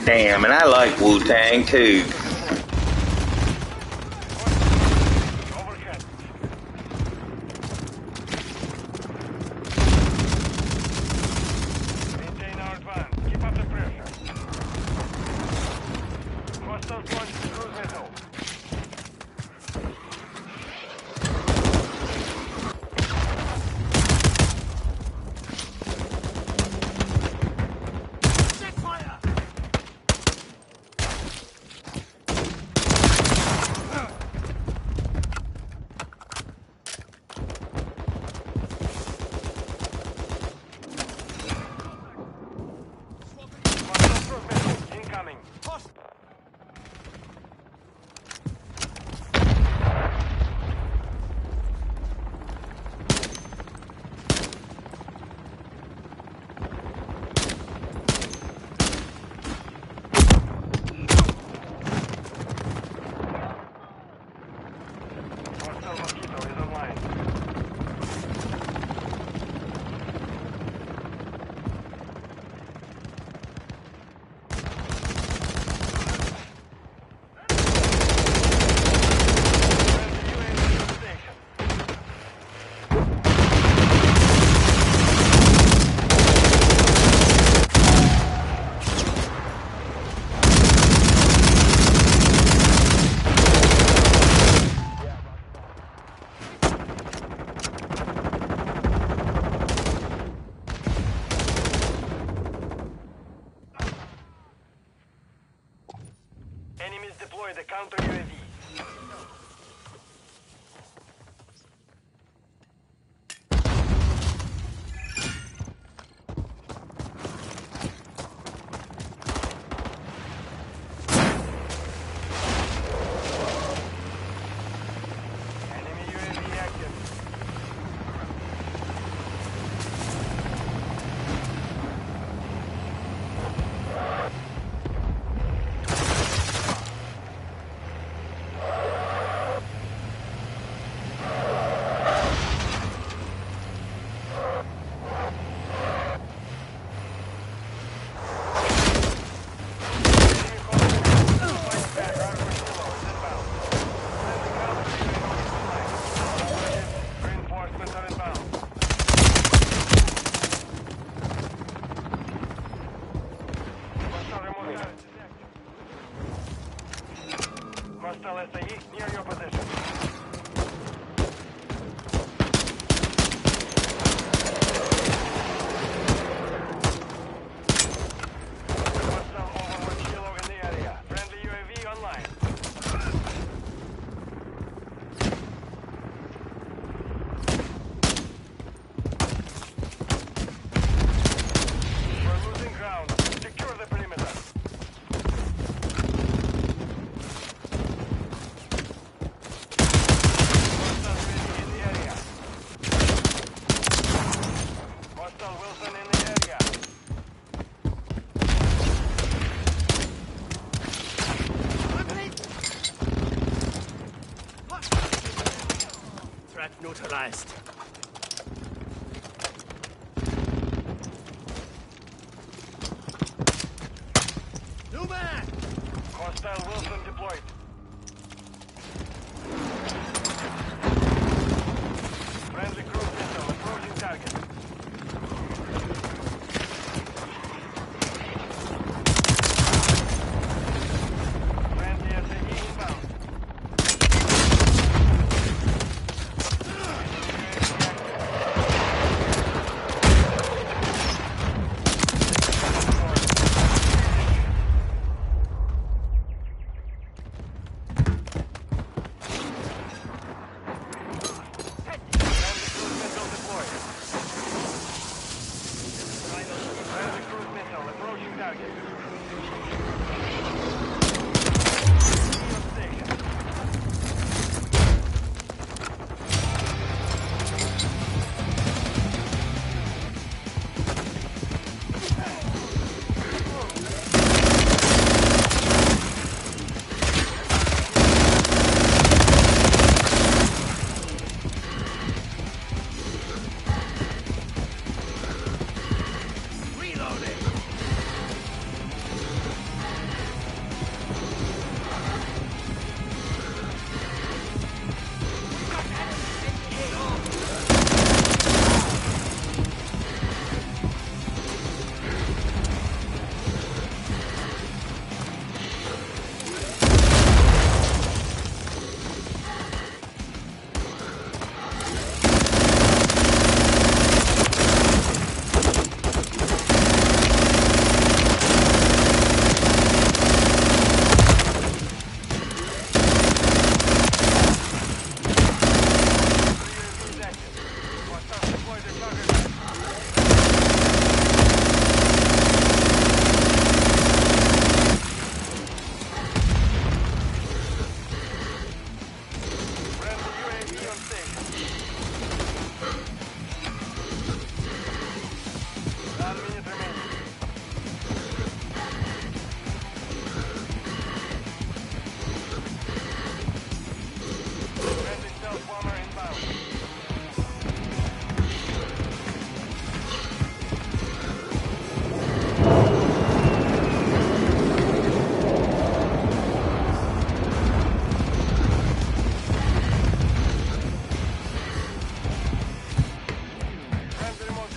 Damn, and I like Wu-Tang too. Neutralized. New man! Hostile Wilson deployed. Friendly cruise missile approaching target. Friendly SAE inbound.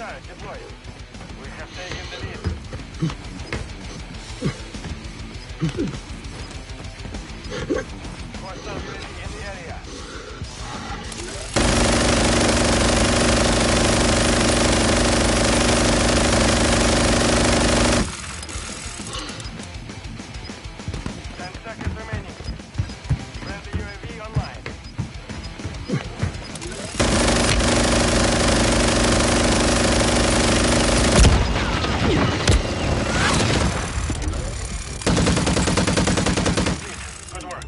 turret deployed. We have taken the lead. Hostile UAV in the area. 10 seconds remaining. Friendly UAV online. Good work.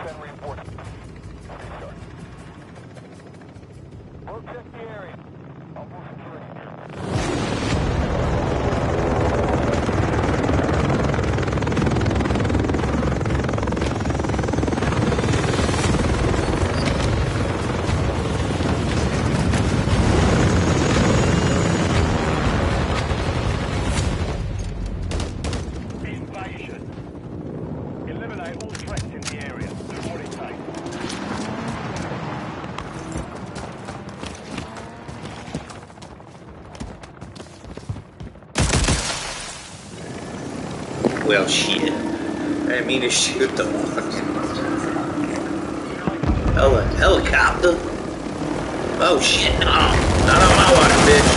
Send reinforcements. Restart. We'll check the area. Almost security here. Invasion. Eliminate all threats in the area. Warning sight. Well, shit. I didn't mean to shoot the fucking helicopter. Oh shit! No, not on my water, bitch.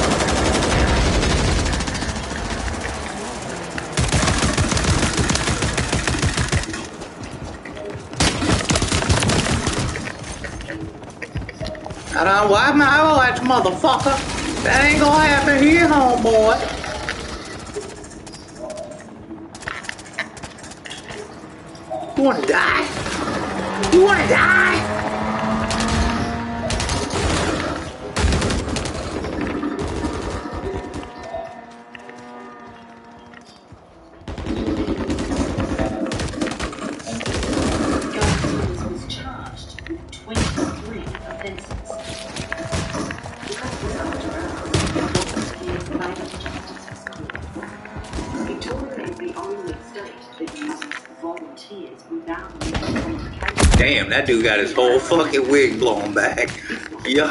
I don't wipe my highlights, motherfucker. That ain't gonna happen here, homeboy. You wanna die? You wanna die? Was charged with 23 offences. Victoria is the only state that uses volunteers without qualifications. Damn, that dude got his whole fucking wig blown back. Yo.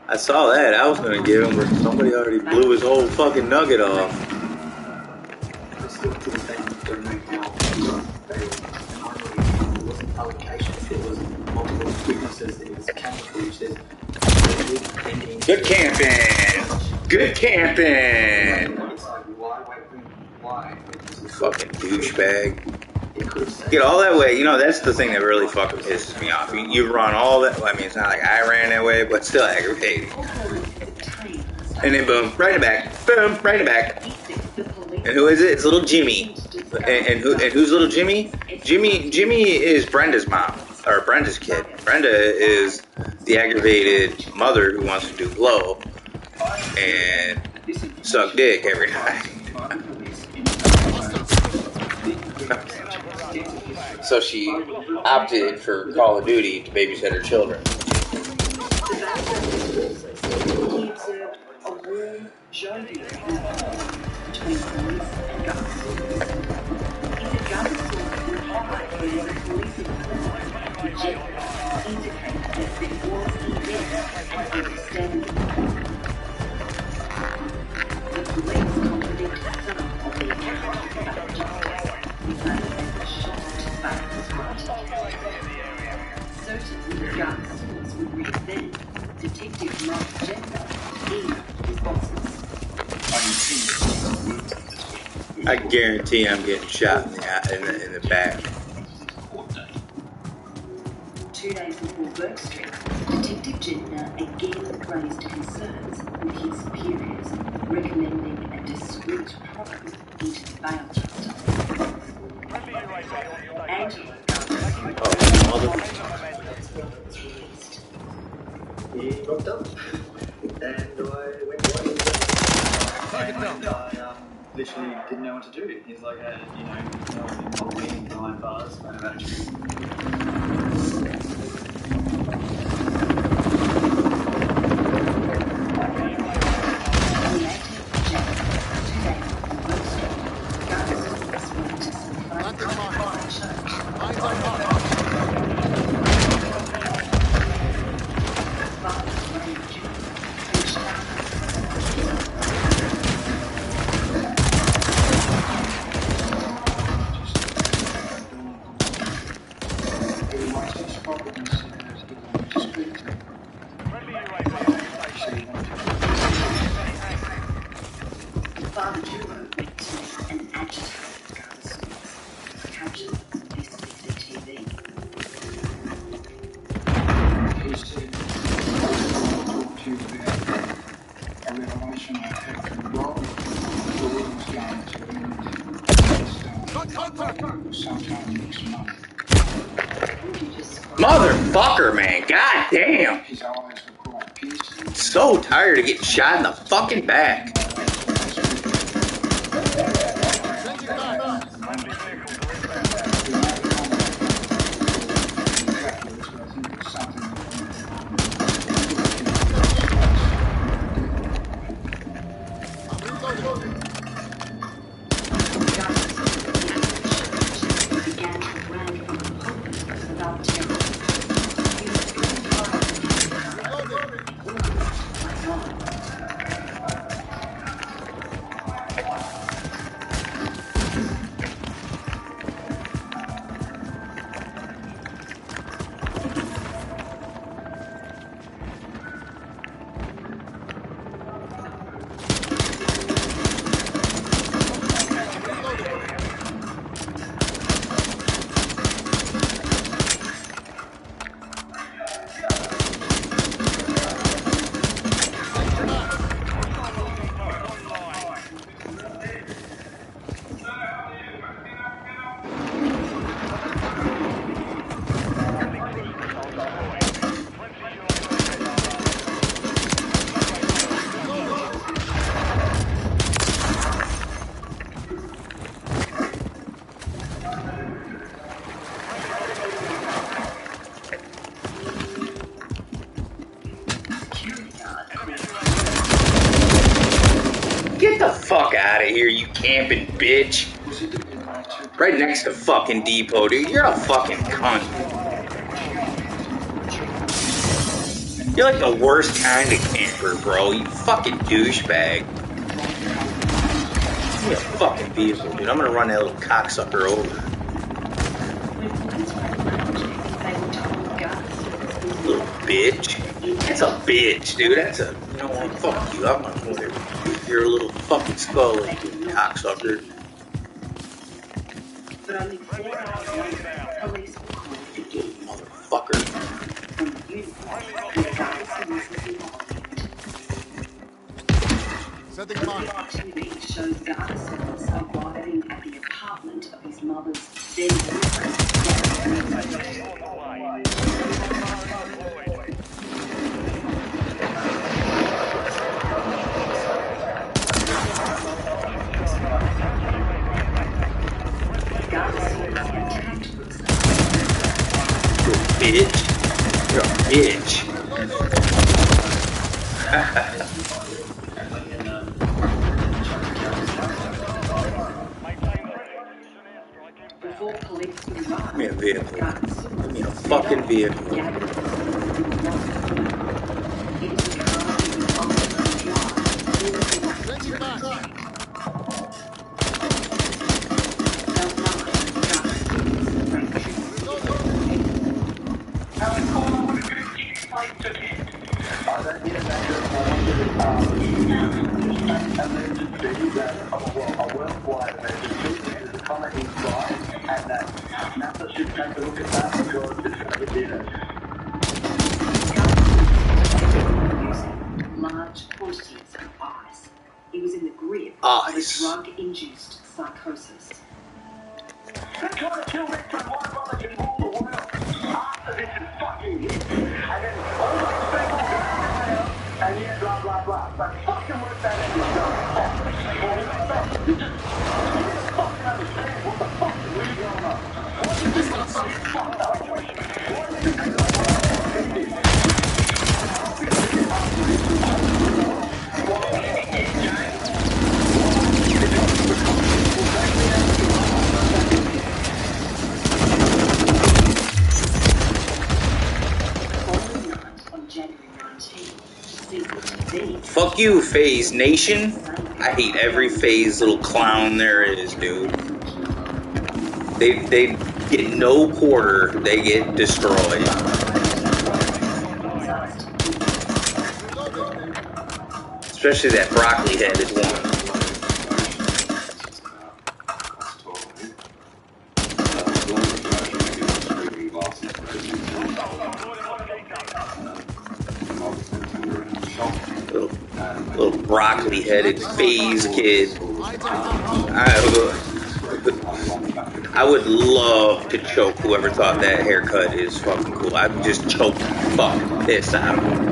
I saw that. I was gonna give him, but somebody already blew his whole fucking nugget off. It was multiple Good camping! Good camping! Fucking douchebag. Get all that way. You know, that's the thing that really fucking pisses me off. You run all that. Well, I mean, it's not like I ran that way, but still aggravating. And then boom, right in the back. Boom, right in the back. And who is it? It's little Jimmy. And who's little Jimmy? Jimmy is Brenda's mom, or Brenda's kid. Brenda is the aggravated mother who wants to do blow and suck dick every night. So she opted for Call of Duty to babysit her children. I guarantee I'm getting shot in the back. 2 days before work street, Detective Gentner again raised concerns with his superiors, recommending a discreet probe into the bail justice. Angela he rocked up and I went blind. And I literally didn't know what to do. He's like, you know, involved me behind bars, kind of attitude. Motherfucker, man. God damn. So tired of getting shot in the fucking back. Get the fuck out of here, you camping bitch. Right next to fucking Depot, dude. You're a fucking cunt. You're like the worst kind of camper, bro. You fucking douchebag. Give me a fucking vehicle, dude. I'm gonna run that little cocksucker over. Little bitch. That's a bitch, dude. That's a, you know what, fuck you. I'm not going to your little fucking skull, you cocksucker. But only 4 hours later, police were called again. Motherfucker. From the uniform, the Garrison was involved. Setting mine. TV shows Garrison's arriving at the apartment of his mother's then boyfriend. Garrison attacked Brookside. Bitch. You're a bitch. Before police arrived, Give me a vehicle. Garrison Give me a fucking vehicle. gathered the it was a car that was on the drive. Changing back. Large quantities of ice. He was in the grip of a Ice. drug-induced psychosis. They're trying to kill me so my brother can rule the world. After this is fucking hit. And then all these people go down and yeah, blah, blah, blah. But fucking work that out yourself. You just fucking understand what the fuck is really going on. What is this fucking fucked up? What is this? Fuck you, FaZe Nation. I hate every FaZe little clown there is, dude. They get no quarter, they get destroyed. Especially that broccoli headed one. Little broccoli headed FaZe kid. I would love to choke whoever thought that haircut is fucking cool. I'd just choke the fuck piss out of him.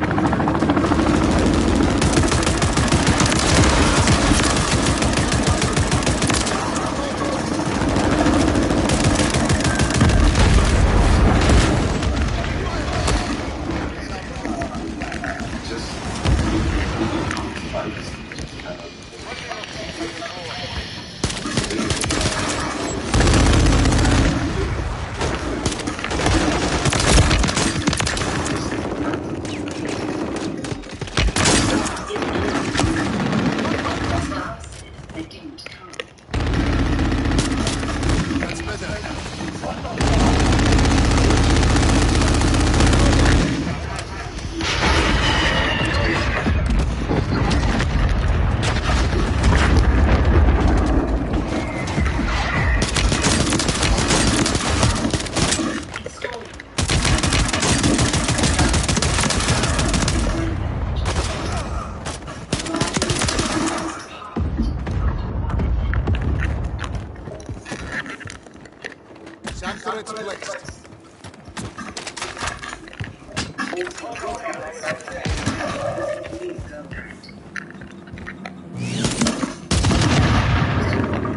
Turrets placed.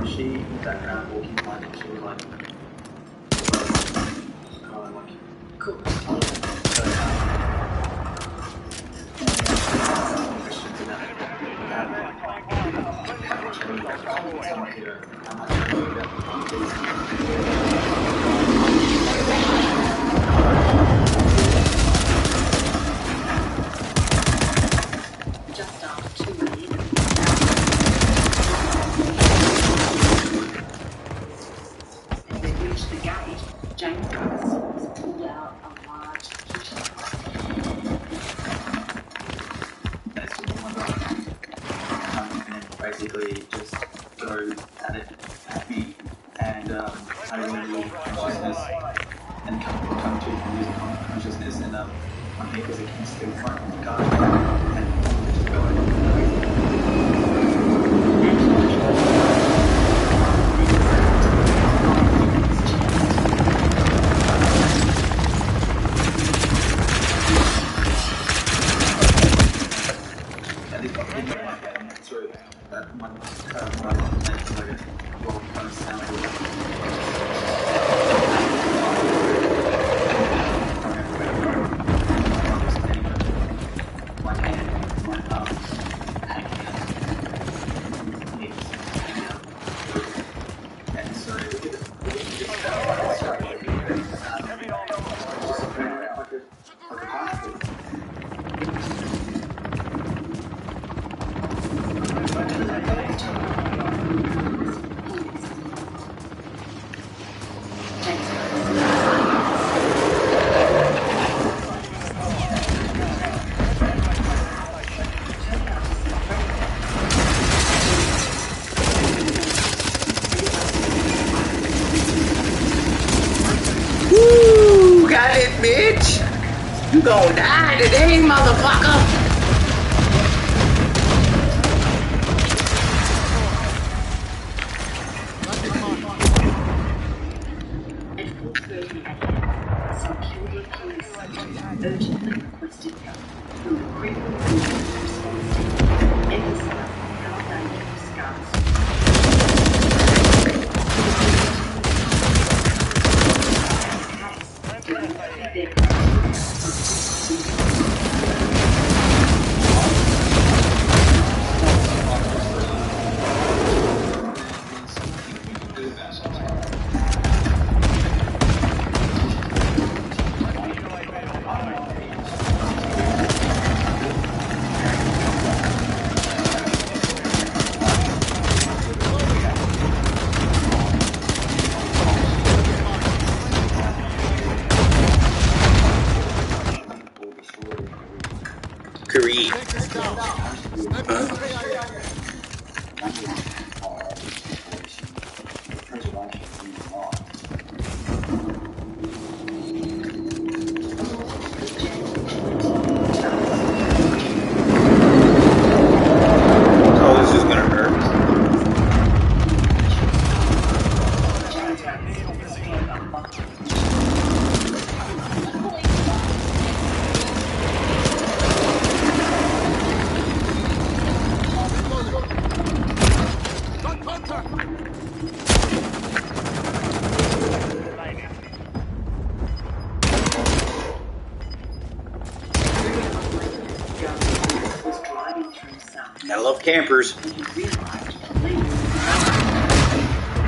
She sat around walking behind him. She was like, Cool. Just after 2 a.m. As they reached the gate, James pulled out a large basically just go at it at me and I really lose consciousness and come to losing consciousness and my head goes against the front of the car and just go Woo! Got it, bitch! You gon' die today, motherfucker! Urgently requested help from the critical emergency response team. Emphasize how dangerous scars. Kareem. Take this down. Step to 3 a.m. Oh, this is gonna hurt. Got contact. Was driving through South. I love campers. When he realized the lane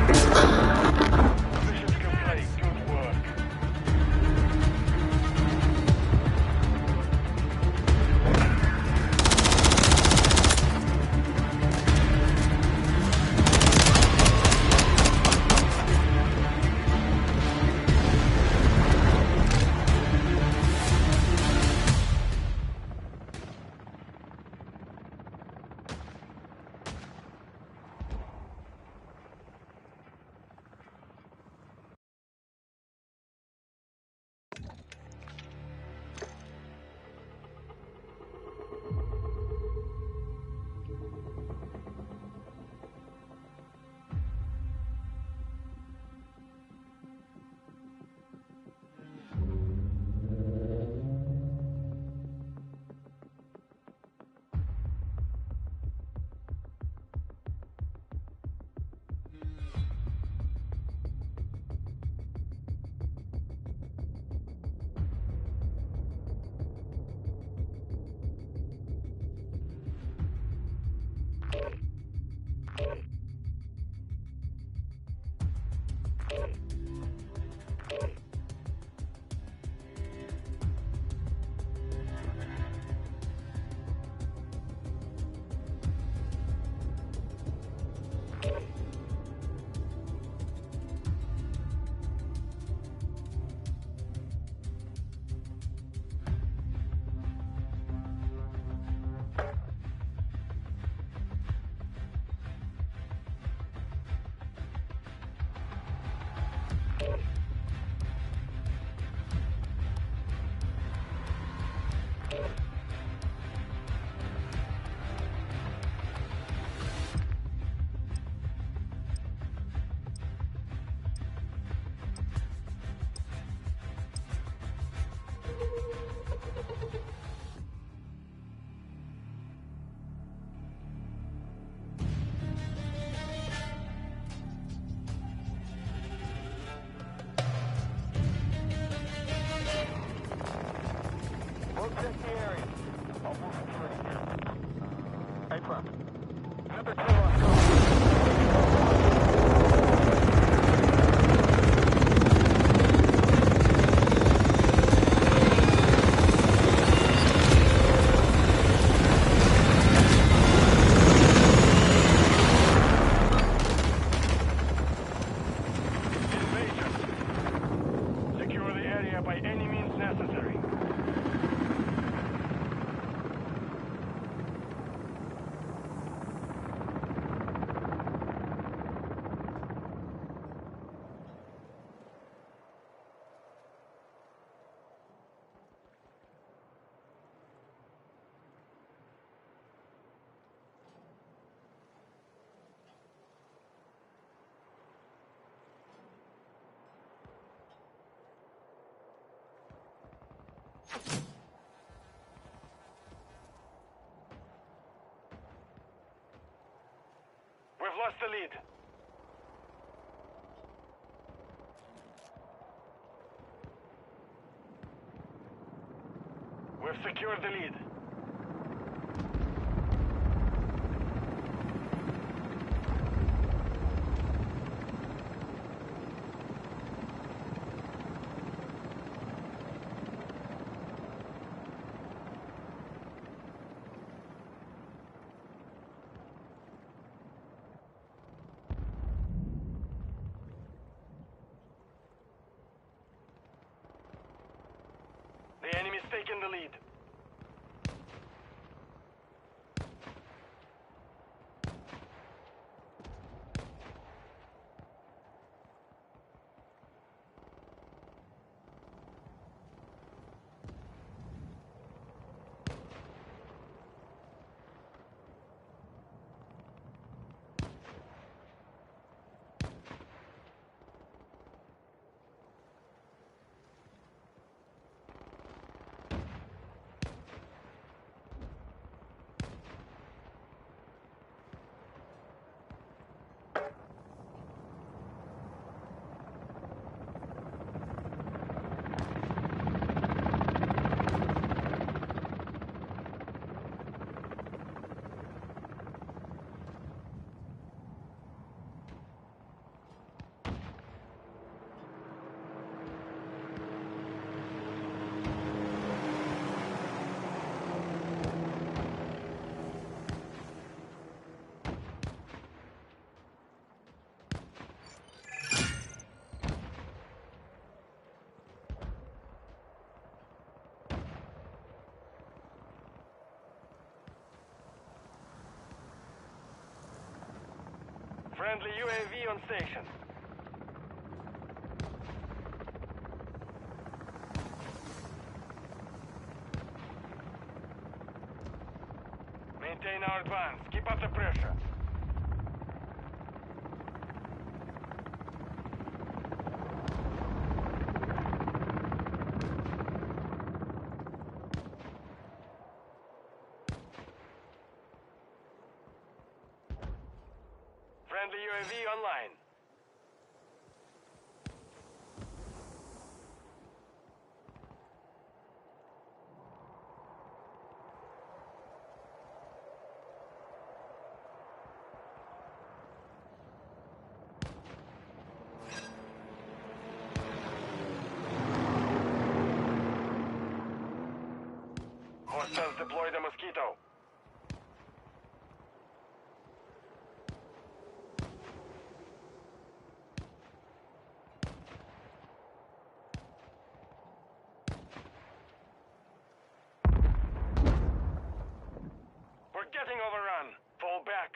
Mission's complete. Good work. check the area. I'll move some training here. Paper. Number 2 on go. By any means necessary. We've lost the lead. We've secured the lead. The enemy's taken the lead. Friendly UAV on station. Maintain our advance. Keep up the pressure. Friendly UAV online. Hostiles deploy the Mosquito. We're getting overrun. Fall back.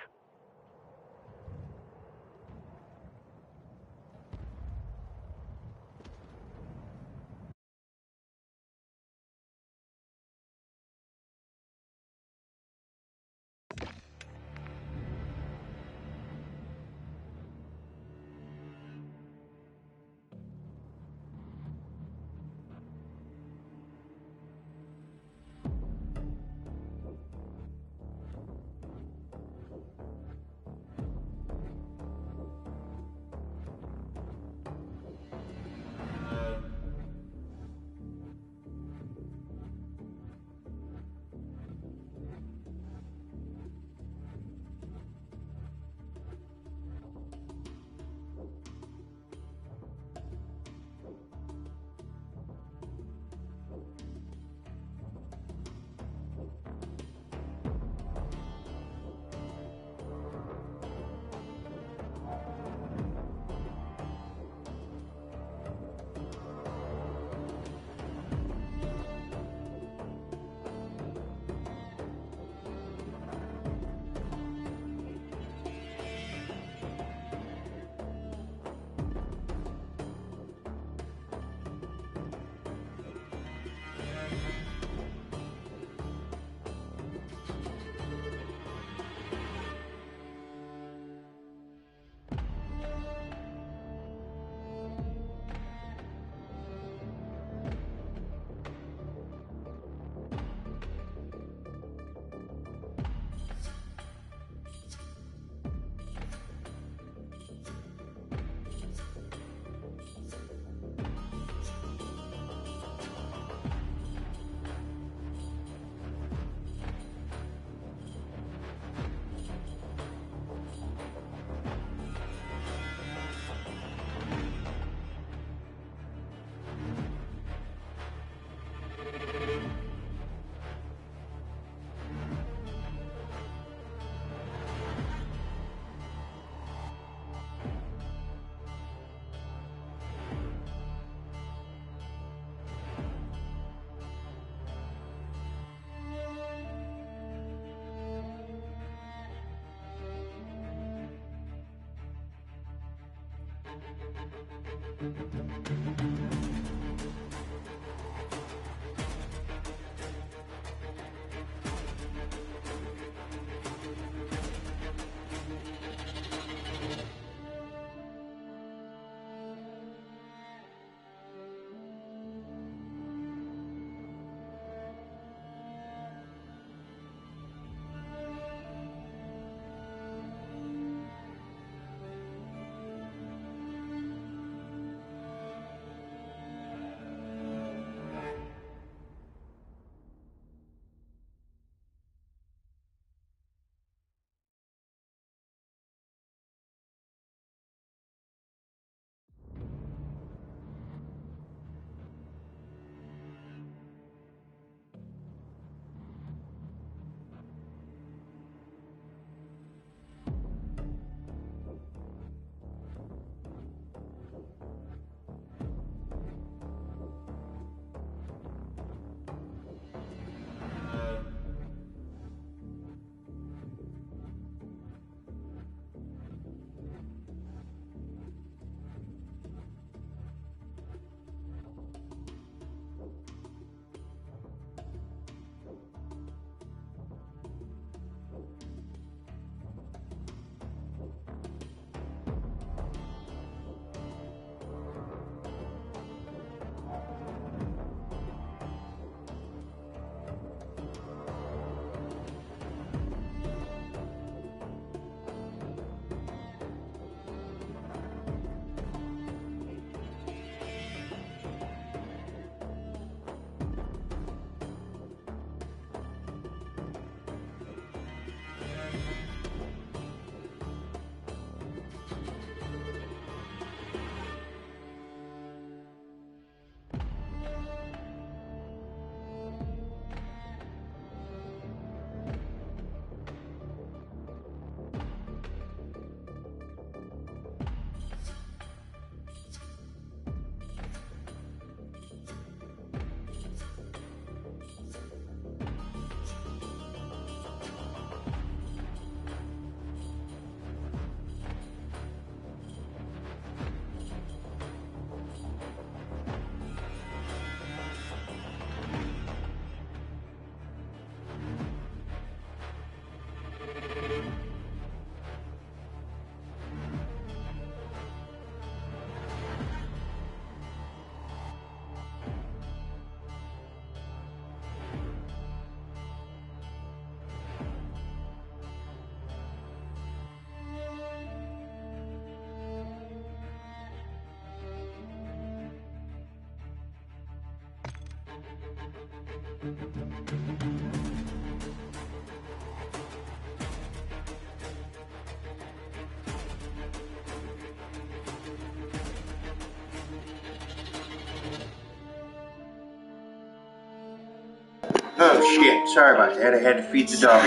Oh shit, sorry about that. I had to feed the dog.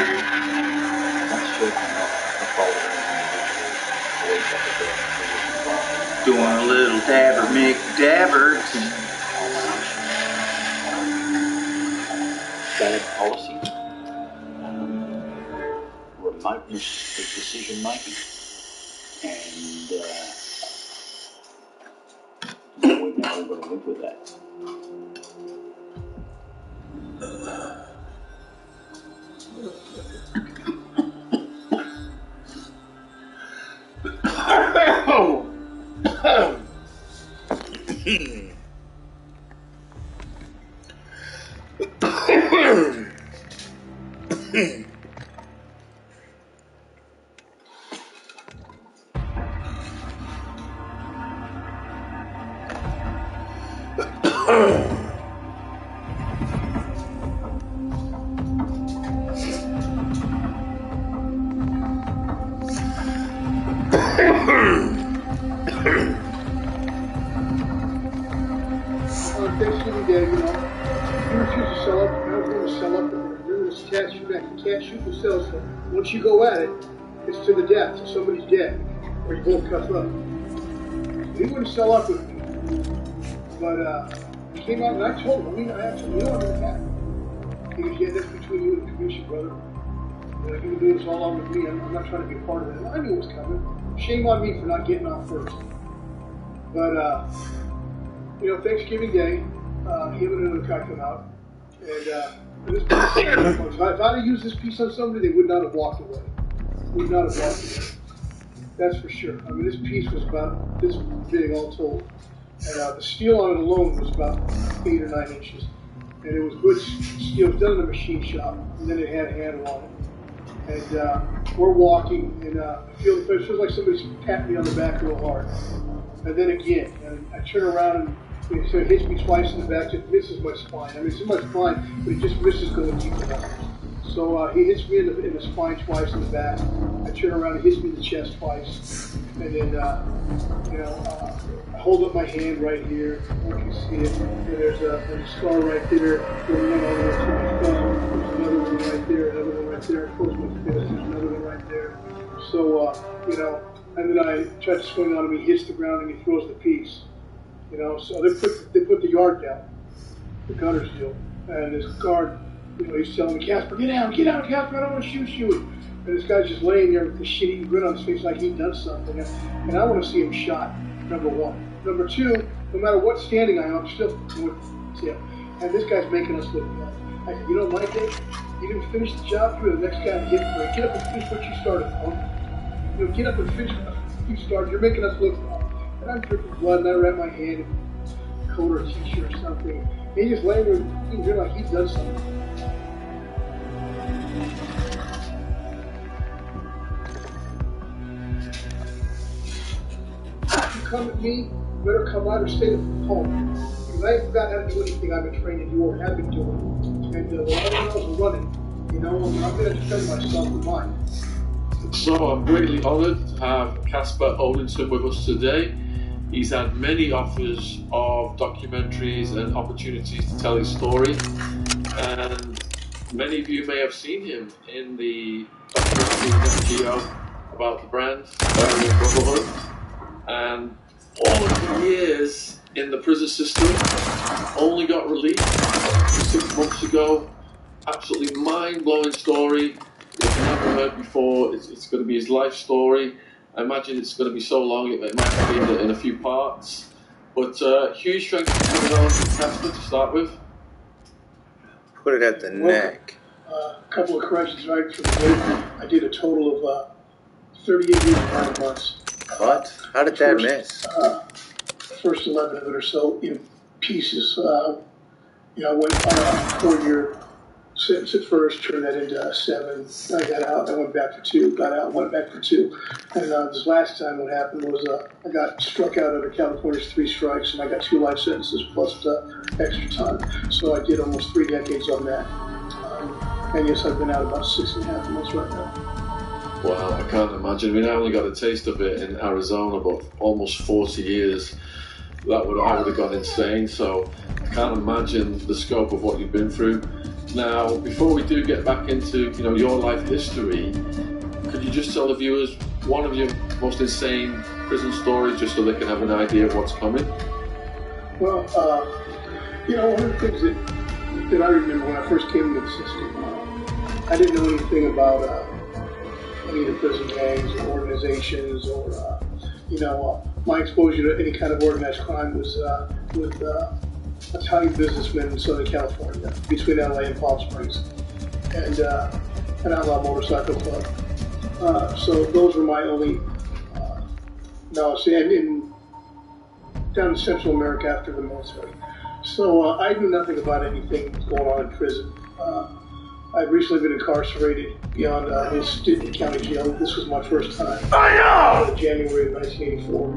Doing a little dabber McDabber. Bad policy, remoteness of decision making, and we've now got to live with that. Thanksgiving Day, you know, you refuse to sell up, I was going to sell up, and you're going to cash you back. You can't shoot the sell, so once you go at it, it's to the death, so somebody's dead, or you both cuff up. He wouldn't sell up with me, but he came out and I told him, I asked him, you know what I'm going to have? He goes, yeah, that's between you and the commission, brother. If you can do this all on with me, I'm not trying to be a part of it. And I knew it was coming. Shame on me for not getting off first. But, you know, Thanksgiving Day, him and another guy come out, and this piece, if I'd have used this piece on somebody, they would not have walked away. Would not have walked away. That's for sure. I mean, this piece was about this big all told. And the steel on it alone was about 8 or 9 inches. And it was good steel, done in a machine shop, and then it had a handle on it. And we're walking, and it feels like somebody's patting me on the back real hard. And then again, and I turn around, and it hits me twice in the back, just misses my spine. I mean, it's in my spine, but it just misses going deep enough. So he hits me in the spine twice in the back. I turn around, and hits me in the chest twice. And then, you know, I hold up my hand right here. You can see it. And there's a scar right there. There's one over to my thumb. There's another one right there. Another one right there. I close my fist. There's another one right there. So, you know, and then I try to swing on him. He hits the ground and he throws the piece. You know, so they put the yard down. The gunners do. And this guard, you know, he's telling me, Casper, get out, Casper, I don't want to shoot you. And this guy's just laying there with the shitty grin on his face like he'd done something. And I want to see him shot, number one. Number two, no matter what standing I am, I'm still with him. And this guy's making us look bad. I said, you don't like it? You didn't finish the job, you're the next guy to hit for it. Get up and finish what you started, huh? You know, get up and finish what you started. You're making us look bad. And I'm dripping blood, and I wrap my hand in a coat or a t-shirt or something. And he just laying there and grin like he'd done something. Come at me, you better come out or stay at home. Because I ain't forgot how to do anything I've been trained to do or have been doing. And when everyone else is running, you know, I'm going to defend myself and mine. So I'm greatly honoured to have Casper Odinson with us today. He's had many offers of documentaries and opportunities to tell his story. And many of you may have seen him in the documentary about the brand, Brotherhood. And all of the years in the prison system, only got released 6 months ago. Absolutely mind-blowing story. You've never heard before. It's going to be his life story. I imagine it's going to be so long it might be in a few parts. But huge thanks for coming on, Casper, to start with. Put it at the neck. A couple of corrections right from the way. I did a total of 38 years and 9 months. What? How did that miss? First 11 of it or so in pieces. You know, I went 4-year sentence at first, turned that into 7. I got out, I went back for 2. Got out, went back for 2. And this last time what happened was I got struck out under California's 3 strikes, and I got 2 life sentences plus extra time. So I did almost 3 decades on that. And yes, I've been out about 6.5 months right now. Wow, I can't imagine. I mean, I only got a taste of it in Arizona, but almost 40 years. I would have gone insane. So I can't imagine the scope of what you've been through. Now, before we do get back into your life history, could you just tell the viewers one of your most insane prison stories, just so they can have an idea of what's coming? Well, one of the things that I remember when I first came into the system, I didn't know anything about any of the prison gangs or organizations or, my exposure to any kind of organized crime was with Italian businessmen in Southern California, between LA and Palm Springs, and an outlaw motorcycle club. So those were my only knowledge, and down in Central America after the military. So I knew nothing about anything going on in prison. I'd recently been incarcerated beyond his stint in county jail. This was my first time. January of 1984.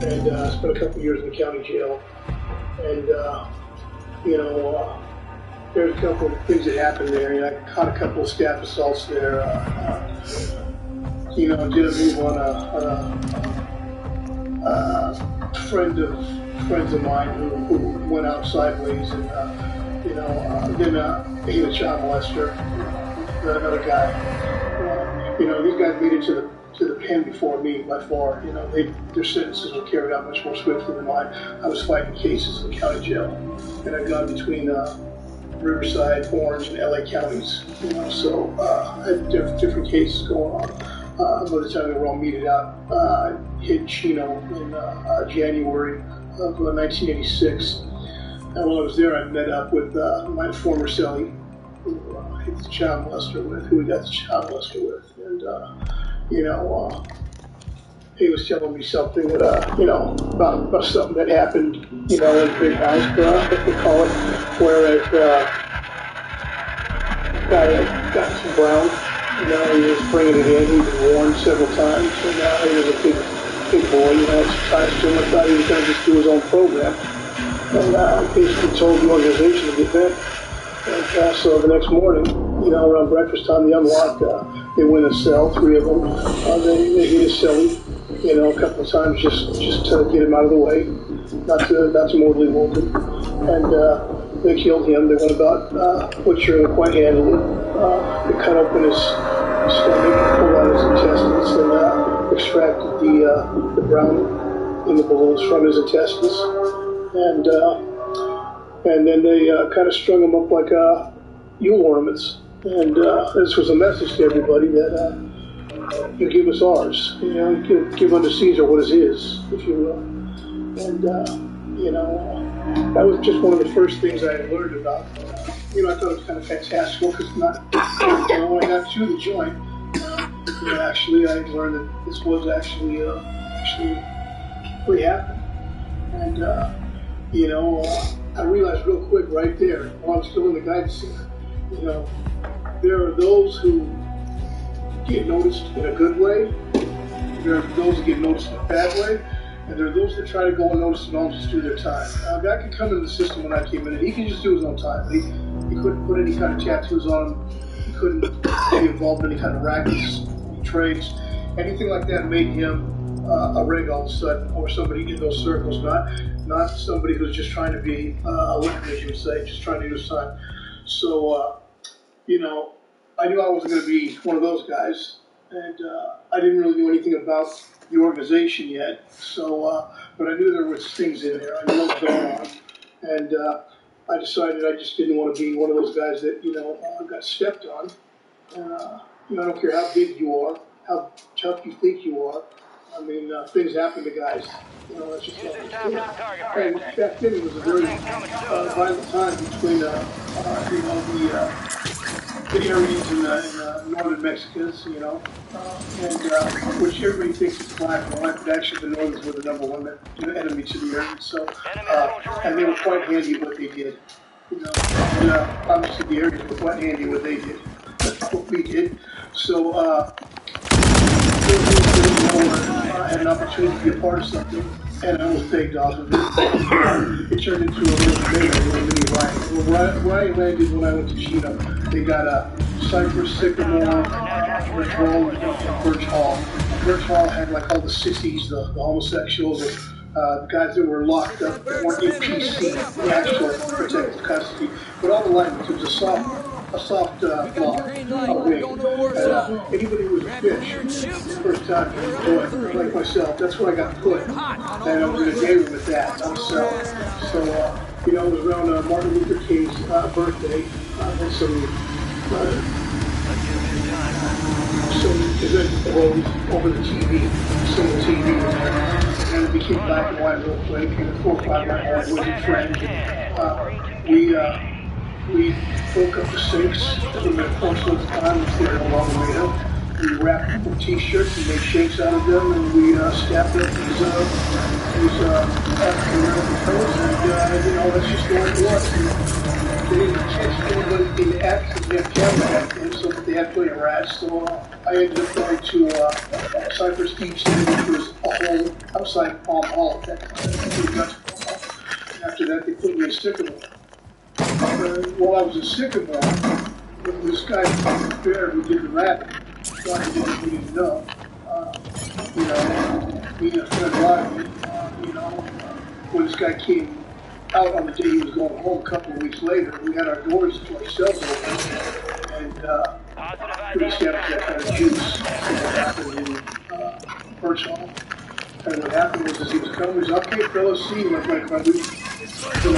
And I spent a couple of years in the county jail. And, there's a couple of things that happened there. I caught a couple of staff assaults there. Did a move on a friends of mine who went out sideways, and then he was a child molester, another guy. These guys made it to the pen before me by far. Their sentences were carried out much more swiftly than mine. I was fighting cases in the county jail, and I've gone between Riverside, Orange, and LA counties. So I had different cases going on. by the time they were all meted out, hit Chino in January of 1986. And while I was there, I met up with my former cellie, who he was a child molester with, who we got the child molester with. And, you know, he was telling me something that, you know, about something that happened, you know, in the big house, as we call it, where a guy had gotten some brown. You know, he was bringing it in. He'd been warned several times. And he was a big boy, you know, surprised him. I thought he was going to just do his own program. And basically told the organization to get back. And so the next morning, you know, around breakfast time, they unlocked. They went in a cell, 3 of them. They hit his cellie, you know, a couple of times just to get him out of the way, not to mortally wound him. And they killed him. They went about butchering him quite handily. They cut open his stomach, pulled out his intestines, and extracted the brown in the balloons from his intestines. And then they kind of strung him up like Yule ornaments. And this was a message to everybody that you give us ours. You know, give unto Caesar what is his, if you will. And, you know, that was just one of the first things I had learned about. You know, I thought it was kind of fantastical because not, you know, when I got to the joint, you know, actually I learned that this was actually really happened. And, you know, I realized real quick right there, while I'm still in the guidance center, you know, there are those who get noticed in a good way, there are those that get noticed in a bad way, and there are those that try to go unnoticed and all just do their time. A guy could come into the system when I came in and he could just do his own time. He couldn't put any kind of tattoos on him, he couldn't be involved in any kind of rackets, any trades, anything like that made him a rig all of a sudden, or somebody in those circles, not somebody who's just trying to be a winner, as you would say, just trying to do his time. So, you know, I knew I wasn't going to be one of those guys, and I didn't really know anything about the organization yet. So, but I knew there was things in there. I knew what was going on, and I decided I just didn't want to be one of those guys that, you know, got stepped on. You know, I don't care how big you are, how tough you think you are. I mean, things happen to guys. You know, that's just how it is. And back then it was a very violent time between, you know, the Aryans and the northern Mexicans, you know, and which everybody thinks is black and white, but actually the Northerners were the #1 enemy to the Aryans. So, and they were quite handy at what they did. You know, and obviously the Aryans were quite handy at what they did. That's what we did. So, I had an opportunity to be a part of something, and I was begged off of it. It turned into a little mini riot. Where I landed when I went to Chino, they got a Cypress, Sycamore, Birch Hall, and Birch Hall. Birch Hall had like all the sissies, the homosexuals, the guys that were locked up, that weren't in PC, the actual protective custody, but all the language. It was a soft law, a wing. Anybody who was a fish, the first time you do it, like myself, that's where I got put. And I was in a day room with that on the cell. So, you know, it was around Martin Luther King's birthday, and some event arose over the TV, some of the TV was there. And it became black and white real quick, and 4 or 5 black and white was a friend. We broke up the sinks in the porcelain time, which they were no longer made of. We wrapped them with t-shirts and made shapes out of them, and we staffed up these African-American fellas, and you know, that's just the way it was. They didn't catch anybody in the act because they had cameras back then, so they had plenty of rats. So I ended up going to Cypress Deep City, which was a hole outside Palm Hall at that time. And after that, they put me in Sycamore. While I was in Sycamore, this guy there who did the rapping, thought he didn't know. You know, me and a friend Rodney, you know, when this guy came out on the day he was going home a couple of weeks later, we had our doors to our cells open, and we established that kind of juice that happened in Birch Hall. And what happened was, as he was coming, he was, okay, fellas, see you, like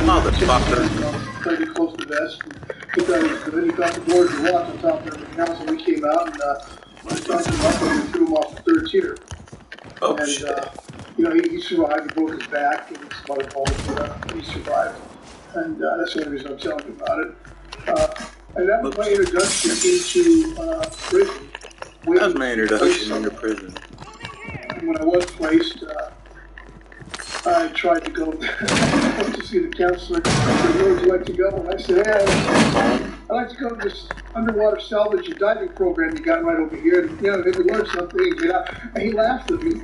Motherfucker. Tried to close the vest, and he thought it was good. He thought the doors were locked on top of everything else, and we came out, and Talked him up and threw him off the 3rd tier. Oh, And, shit. he survived. He broke his back and some other bones, but he survived. And that's the only reason I'm telling you about it. And that was my introduction into prison. That was my introduction into prison. And when I was placed, I tried to go to see the counselor. He said, "Where would you like to go?" And I said, "I'd like to go to this underwater salvage and diving program you got right over here. And, maybe learn something." And he laughed at me.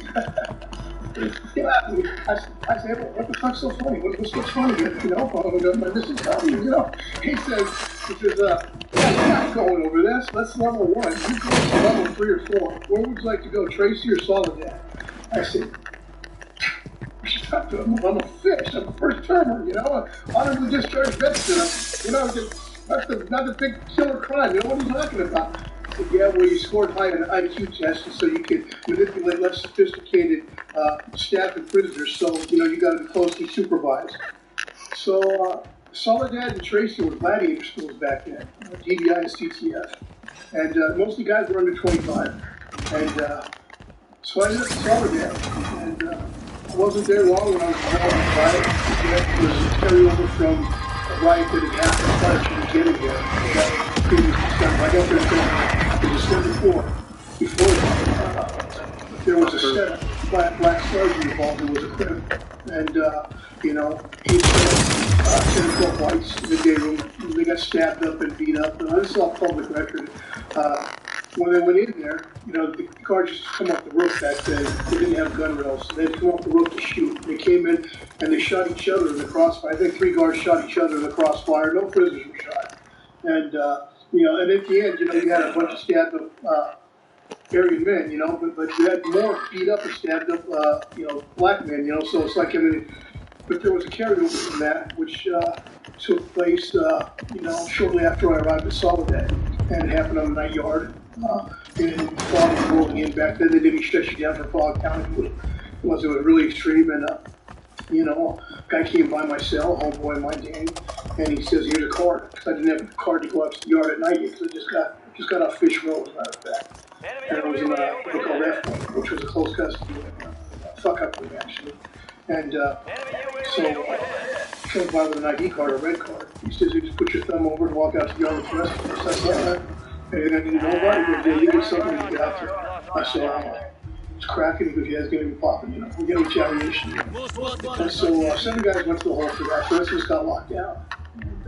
He laughed at me. I said, "Well, what the fuck's so funny? What's so funny? My missing value, He says, "I'm not going over this. That's level 1. You go to level 3 or 4. Where would you like to go, Tracy or Soledad?" I said, "I'm a fish. I'm a first termer, honorably discharged veteran. That's not the big killer crime. What are you talking about?" I said, "Yeah, well, you scored high on an IQ test, so you can manipulate less sophisticated staff and prisoners. So, you got to be closely supervised." So, Soledad and Tracy were gladiator schools back then, DBI and CTF. And most of the guys were under 25. And so I ended up Soledad. And I wasn't there long when I was involved in the riot. It was a carryover from a riot that had happened prior to me getting there. Previous December. I got there December 4th. Before that, there was a setup by a black sergeant involved who was a criminal. And, he killed 10 or 12 whites in the day room. They got stabbed up and beat up. And this is all public record. When they went in there, the guards used to come off the roof back then. They didn't have gun rails. They'd come off the roof to shoot. They came in and they shot each other in the crossfire. I think 3 guards shot each other in the crossfire. No prisoners were shot. And, and at the end, you had a bunch of stabbed up Aryan men, but you had more beat up and stabbed up, black men, so it's like, but there was a carryover from that, which took place, shortly after I arrived at Soledad, and it happened on the night yard. And fog was rolling in back then. They didn't stretch you down for Fog County. It was really extreme, and guy came by my cell, homeboy of mine, Danny, and he says, "Here's a card," because I didn't have a card to go out to the yard at night yet, because I just got off Fish Row, as a matter of fact. And I was in what they called F, which was a close custody, fuck up with me, actually. And so he comes by with an ID card, a red card. He says, "You just put your thumb over and walk out to the yard with the rest of us." I said, "All right. And you're going to need to know about it? He goes, "Yeah, you get something when you get out there." I said, "It's cracking." He goes, "Yeah, it's going to be popping, we get retaliation." And so 7 guys went to the hole for that. The rest of us got locked down. And,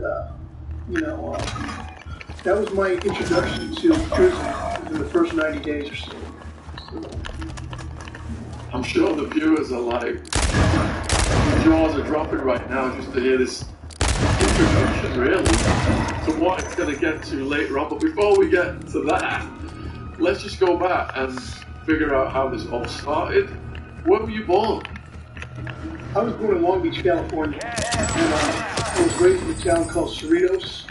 that was my introduction to prison in the first 90 days or so. I'm sure the viewers are like, the jaws are dropping right now just to hear this introduction, really, to what it's going to get to later on. But before we get to that, let's just go back and figure out how this all started. Where were you born? I was born in Long Beach, California. And, I was raised in a town called Cerritos.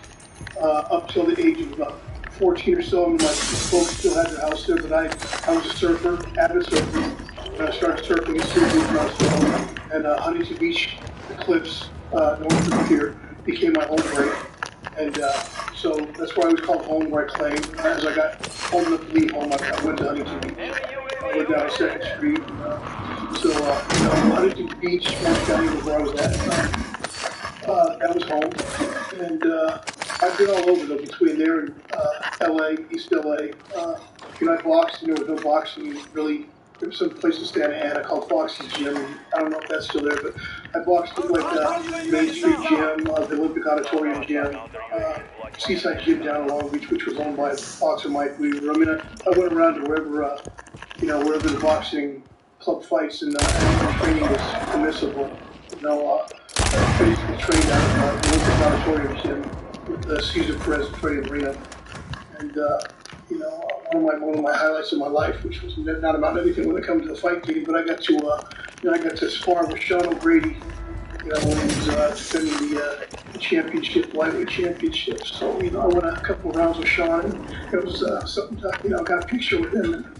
Up till the age of about 14 or so. My folks still had their house there, but I was a surfer, avid surfer. And I started surfing in Cerritos, and Huntington Beach, the cliffs north of here, became my home break. And so that's why I was called home, where I claimed. As I got old enough to leave home, I went to Huntington Beach. I went down 2nd Street. Huntington Beach, Orange County was where I was at. That was home. And I've been all over, though, between there and LA, East LA. I boxed, and there was no boxing really. There was some place in Santa Ana called Foxy's Gym. I don't know if that's still there, but I boxed at Main Street Gym, the Olympic Auditorium Gym, Seaside Gym down in Long Beach, which was owned by boxer Mike Weaver. I went around to wherever, wherever the boxing club fights and training was permissible. I used to train down at the Olympic Auditorium Gym with Cesar Perez and Freddie Marino. And, one of my highlights of my life, which was not about anything when it comes to the fight game, but I got to spar with Sean O'Grady, when he was defending the championship, lightweight championship. So, I went a couple of rounds with Sean, and it was something that, I got a picture with him.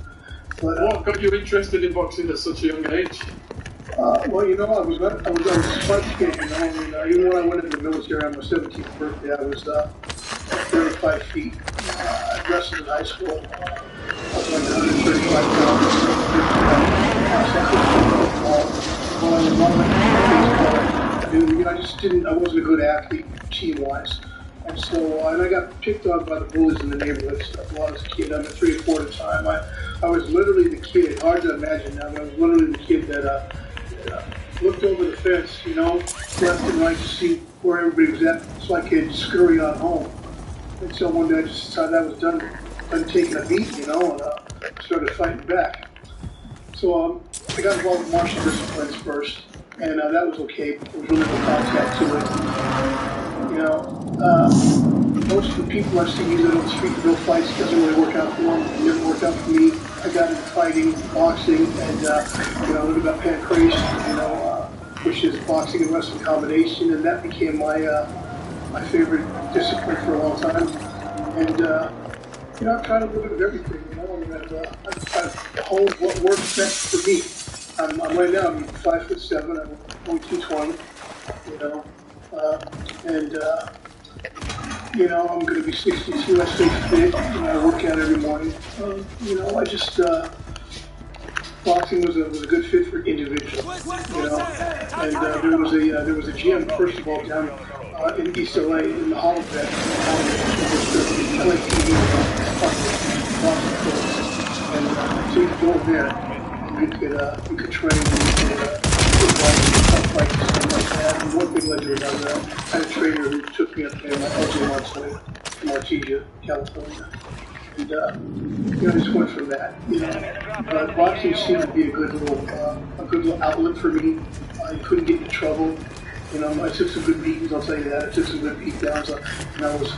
But, what got you interested in boxing at such a young age? I was a fight kid, even when I went into the military on my 17th birthday, I was 35 feet. I wrestled in high school. I was like 135 pounds. Well, I was one of the baseball. I just didn't. I wasn't a good athlete team-wise, and so and I got picked on by the bullies in the neighborhood and stuff. While I was a kid, I'm at 3 or 4 at a time. I was literally the kid. Hard to imagine now, but I was literally the kid that looked over the fence, left and right to see where everybody was at, so I could scurry on home. And so one day I just decided I was done taking a beat, and started fighting back. So I got involved with martial disciplines first, and that was okay. There was really no contact to it. Most of the people I've seen use it on the street to go fights doesn't really work out for them. It never worked out for me. I got into fighting, boxing, and I learned about pancration, which is boxing and wrestling combination, and that became my favorite discipline for a long time. And I'm trying to live with everything, I've honed what works best for me. I'm right now, I'm 5'7", I'm only 220, I'm going to be 62, I stay fit, I work out every morning. Boxing was a good fit for individuals, and there was a gym, first of all, down in East LA, in the Holovet, LAPD, boxing courts, and so you could go there, and you could train, and you could tough fights and stuff like that, and one thing led to another. I had a trainer who took me up there, my LJ Monsoy, from Artesia, California. And, I just went from that, boxing seemed to be a good little outlet for me. I couldn't get into trouble. I took some good beatings, I'll tell you that. I took some good beatdowns, and I was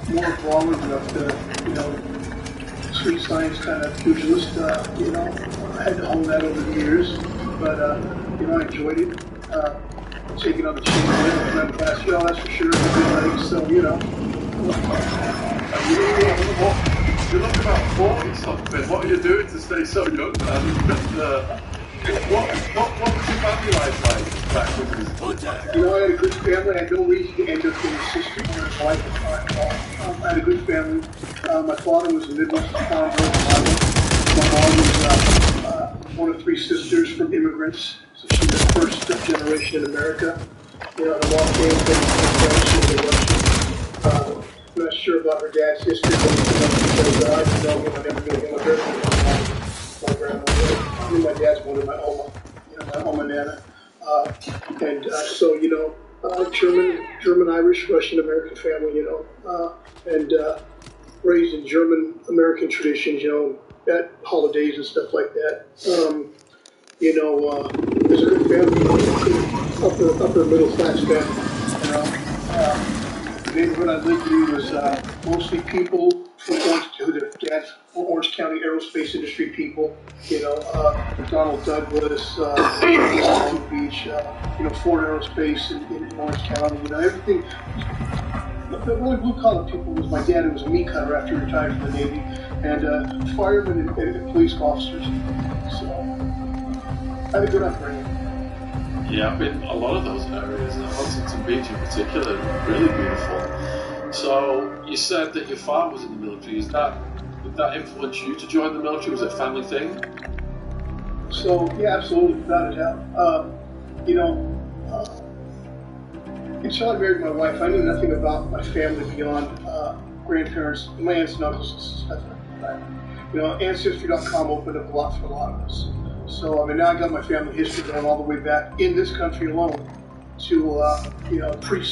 more brawler than street science kind of pugilist. I had to hone that over the years, but, I enjoyed it. Taking on the chin, that's for sure. Good legs, so, You look about 40 something. What are you doing to stay so young, man? What was your family life like back when you was I had a good family. I had no reason to end up being a sister or a wife at all. I had a good family. My father was a Midwest farmer. My mom was one of 3 sisters from immigrants. So she was the first generation in America. Her mom came from French and Russian. I'm not sure about her dad's history, but because I didn't know him. I never knew him. I heard him my grandmother. I knew my dad's mother, my Oma, my Oma Nana. German, Irish, Russian American family, and raised in German American traditions, at holidays and stuff like that. There's a good family, upper middle class family, The neighborhood I lived in was mostly people from Orange County aerospace industry people, Donald Douglas, Long Beach, Ford Aerospace in Orange County, everything. The only blue collar people was my dad, who was a meat cutter after he retired from the Navy, and firemen and police officers. So I had a good upbringing. Yeah, I've been a lot of those areas, and Huntington Beach in particular, really beautiful. So you said that your father was in the military. Did that influence you to join the military? Was it a family thing? So yeah, absolutely, without a doubt. Until I married my wife, I knew nothing about my family beyond grandparents, my aunts and uncles and stuff like that. Ancestry.com opened up a lot for a lot of us. So, now I got my family history going all the way back in this country alone to, pre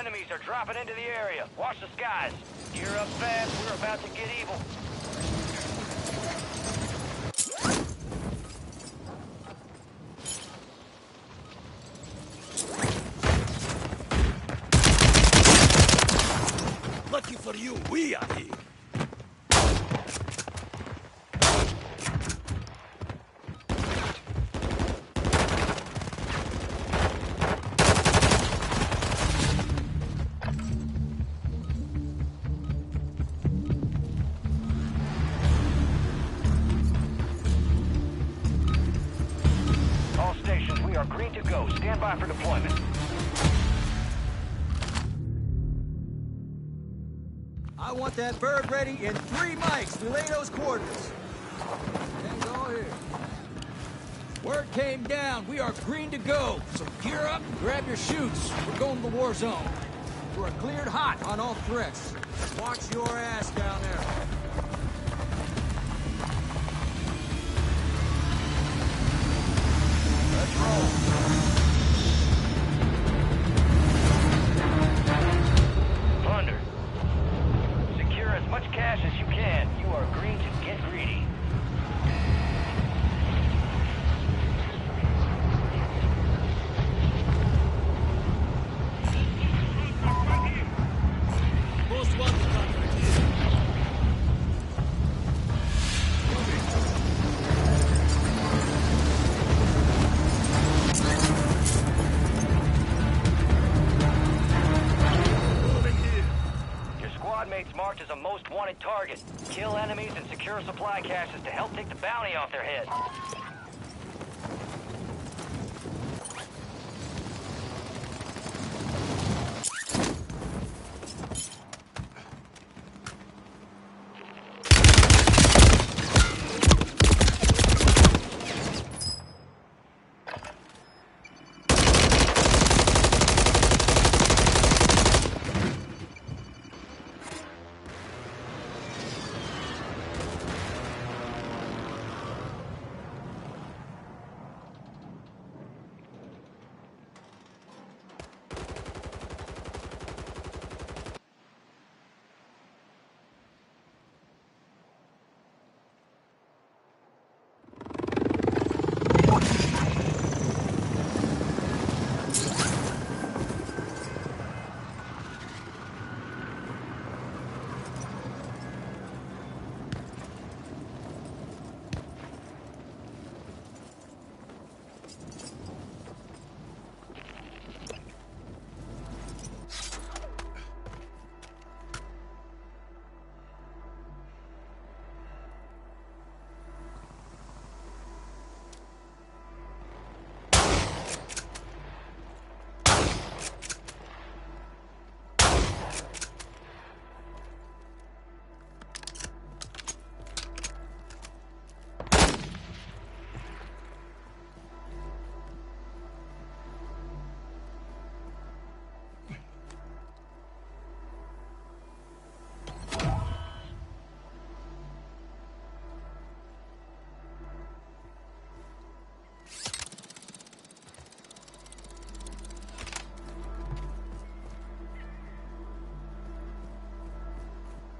Enemies are dropping into the area. Watch the skies. Gear up fast. We're about to get evil. Lucky for you, we are here. All stations, we are green to go. Stand by for deployment. I want that bird ready in 3 mics. Relay those coordinates. Tango here. Word came down. We are green to go. So gear up and grab your chutes. We're going to the war zone. You are cleared hot on all threats. Watch your ass down there. Let's roll. Plunder. Secure as much cash as you can. You are green to get greedy. Most wanted contract here. Moving here. Your squad mates marked as a most wanted target. Kill enemies and secure supply caches to help take the bounty off their heads.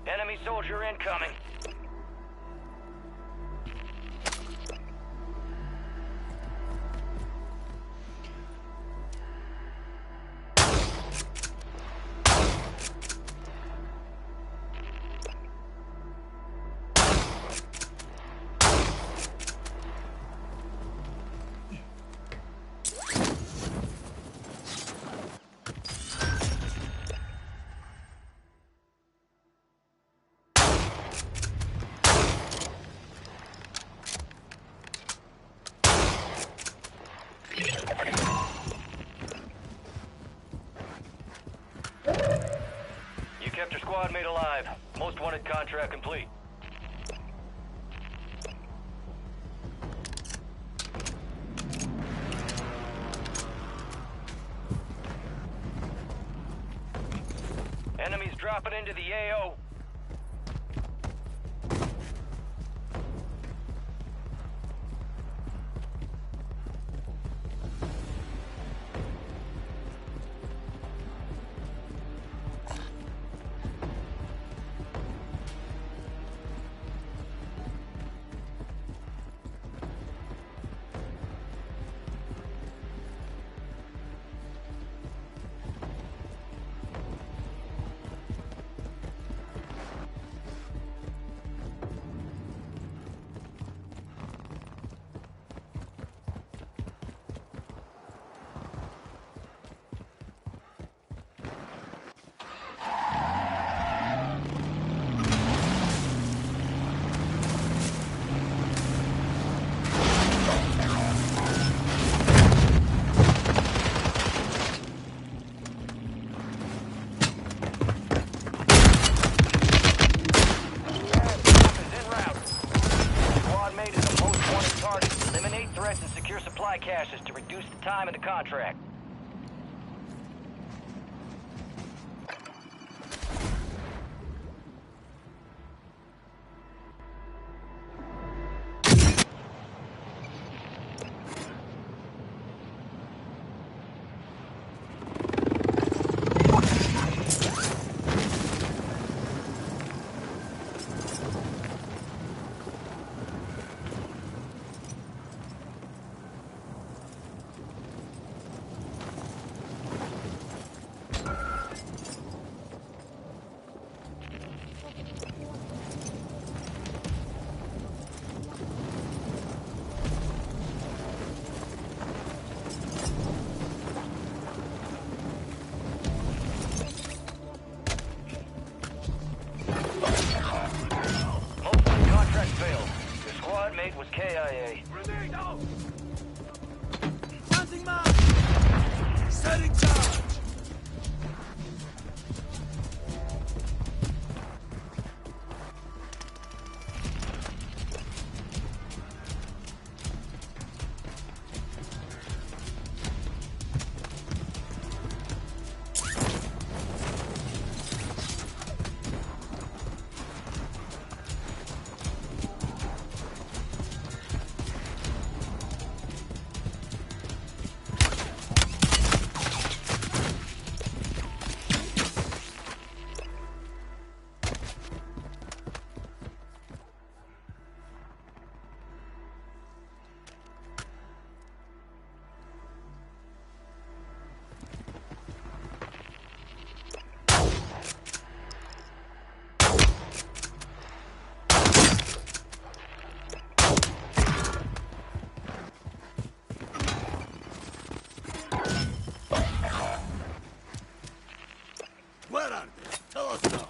Enemy soldier incoming. You kept your squad mate alive. Most wanted contract complete. Enemies dropping into the AO. and secure supply caches to reduce the time of the contract. Failed. Your squad mate was KIA. Planting mine! Setting charge! What on this? Tell us no.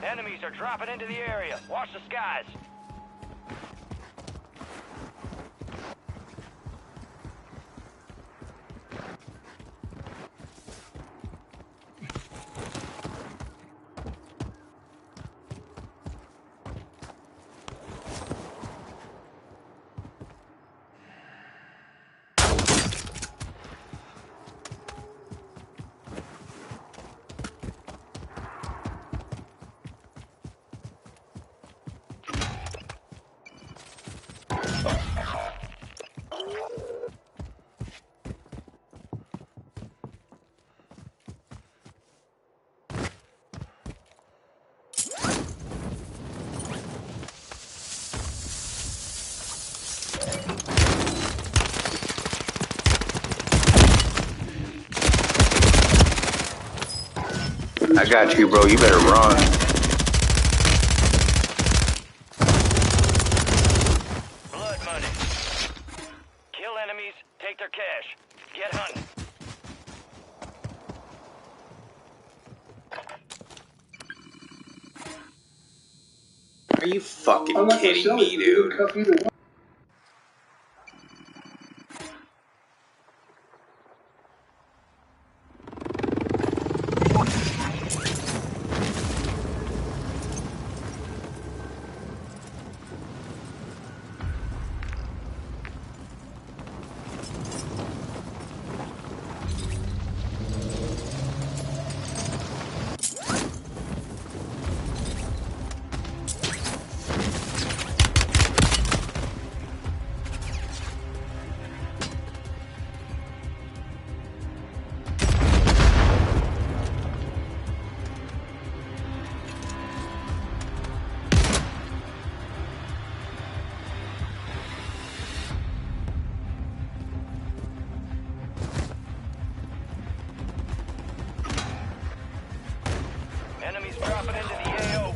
Enemies are dropping into the area. Watch the skies. I got you, bro. You better run. Blood money. Kill enemies, take their cash. Get hunting. Are you fucking Unlike kidding myself, me, you didn't dude? cuff either one. Enemies dropping into the AO.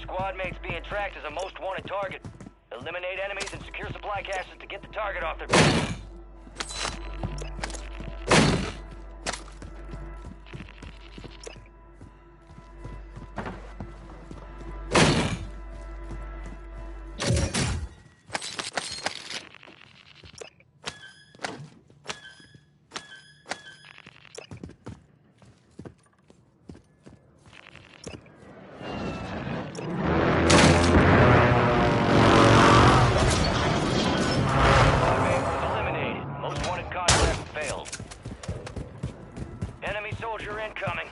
Squad mates being tracked as a most wanted target. Eliminate enemies and secure supply caches to get the target off their back. Soldier incoming.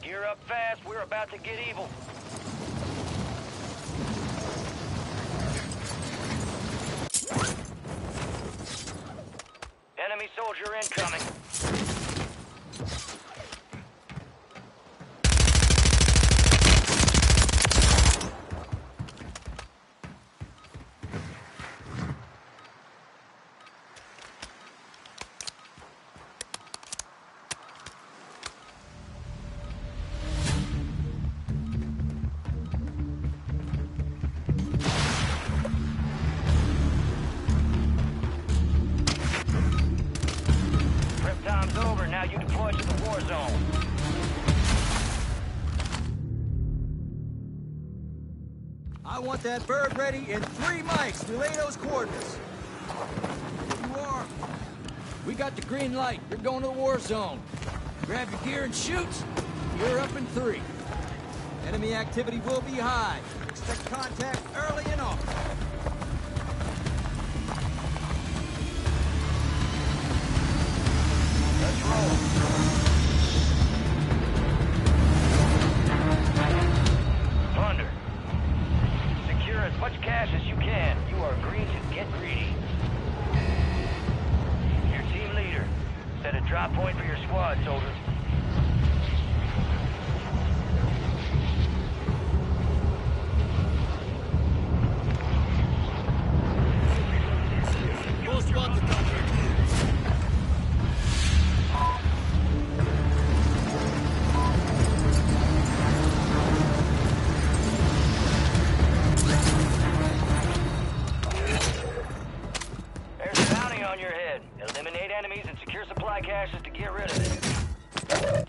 Gear up fast, we're about to get evil. Enemy soldier incoming. Prep time's over, now you deploy to the war zone. I want that bird ready in 3 mics. Relay those coordinates. There you are. We got the green light. You're going to the war zone. Grab your gear and shoot. You're up in 3. Enemy activity will be high. Expect contact early and often. Let's roll. Plunder. Secure as much cash as you can. You are green to get greedy. Your team leader. Set a drop point for your squad, soldiers. Most wanted contract. There's a bounty on your head. Eliminate enemies and secure supply caches to get rid of it.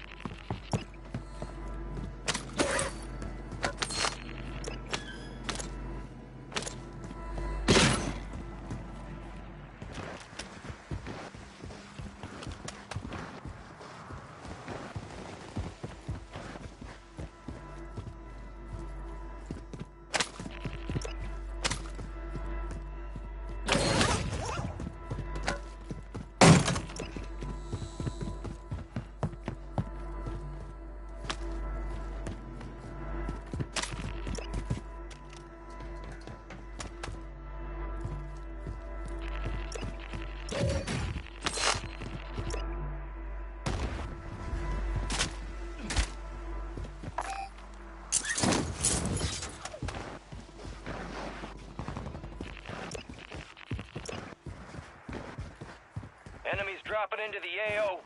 Enemies dropping into the AO.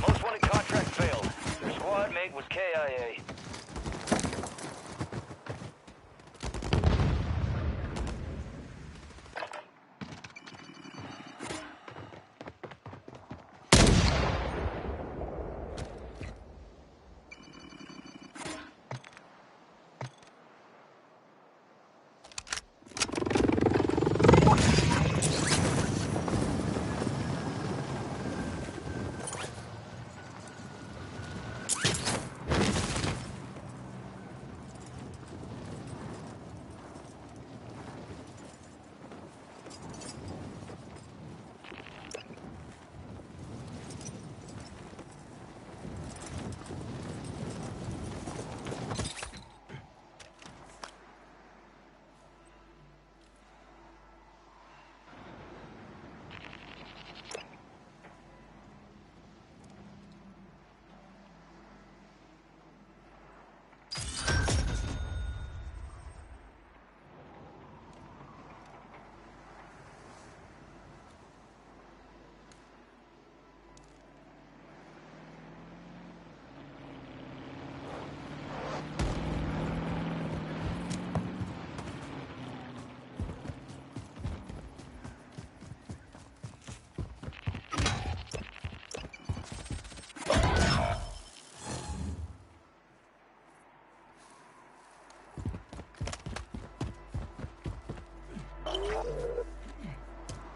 Most wanted contract failed. Your squad mate was KIA.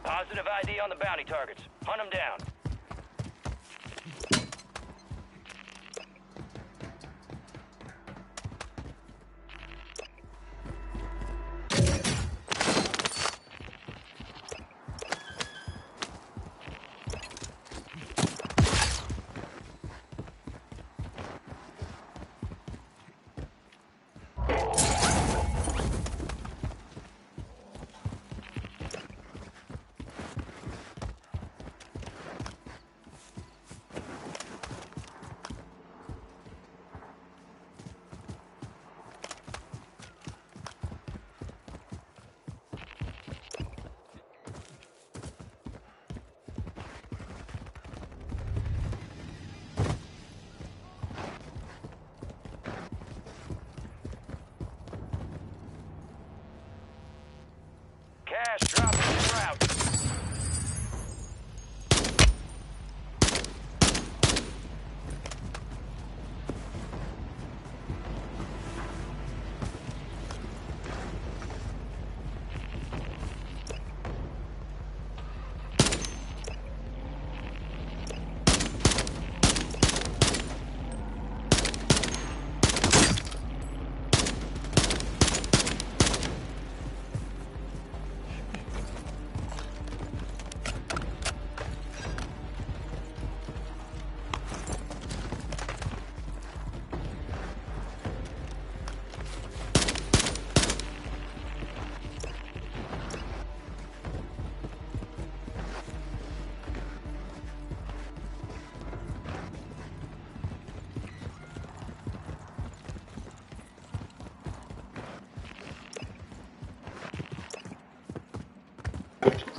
Positive ID on the bounty targets. Hunt them down.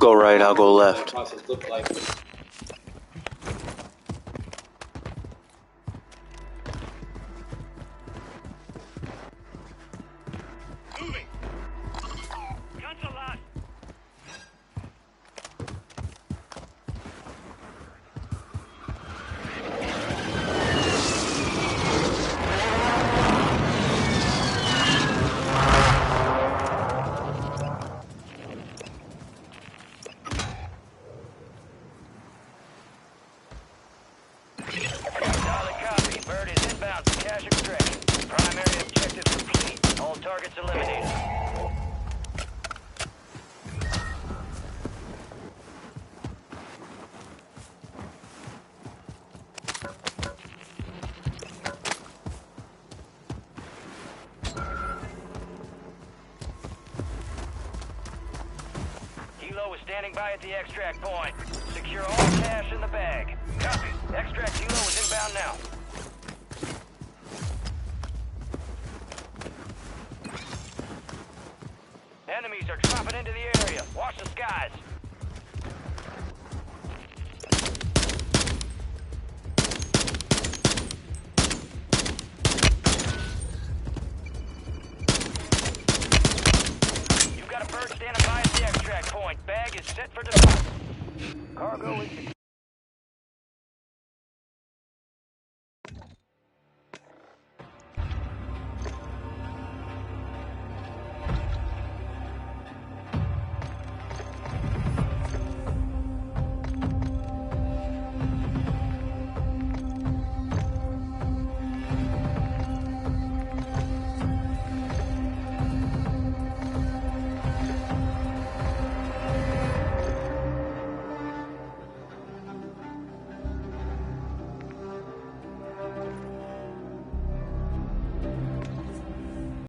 go right, I'll go left. Process look like. Moving. Guns a lot. Solid copy. Bird is inbound for cash extraction. Primary objective complete. All targets eliminated. Kilo is standing by at the extract point. Secure all cash in the bag. Copy. Extract Kilo is inbound now. Enemies are dropping into the area. Watch the skies. You've got a bird standing by at the extract point. Bag is set for deposit. Cargo is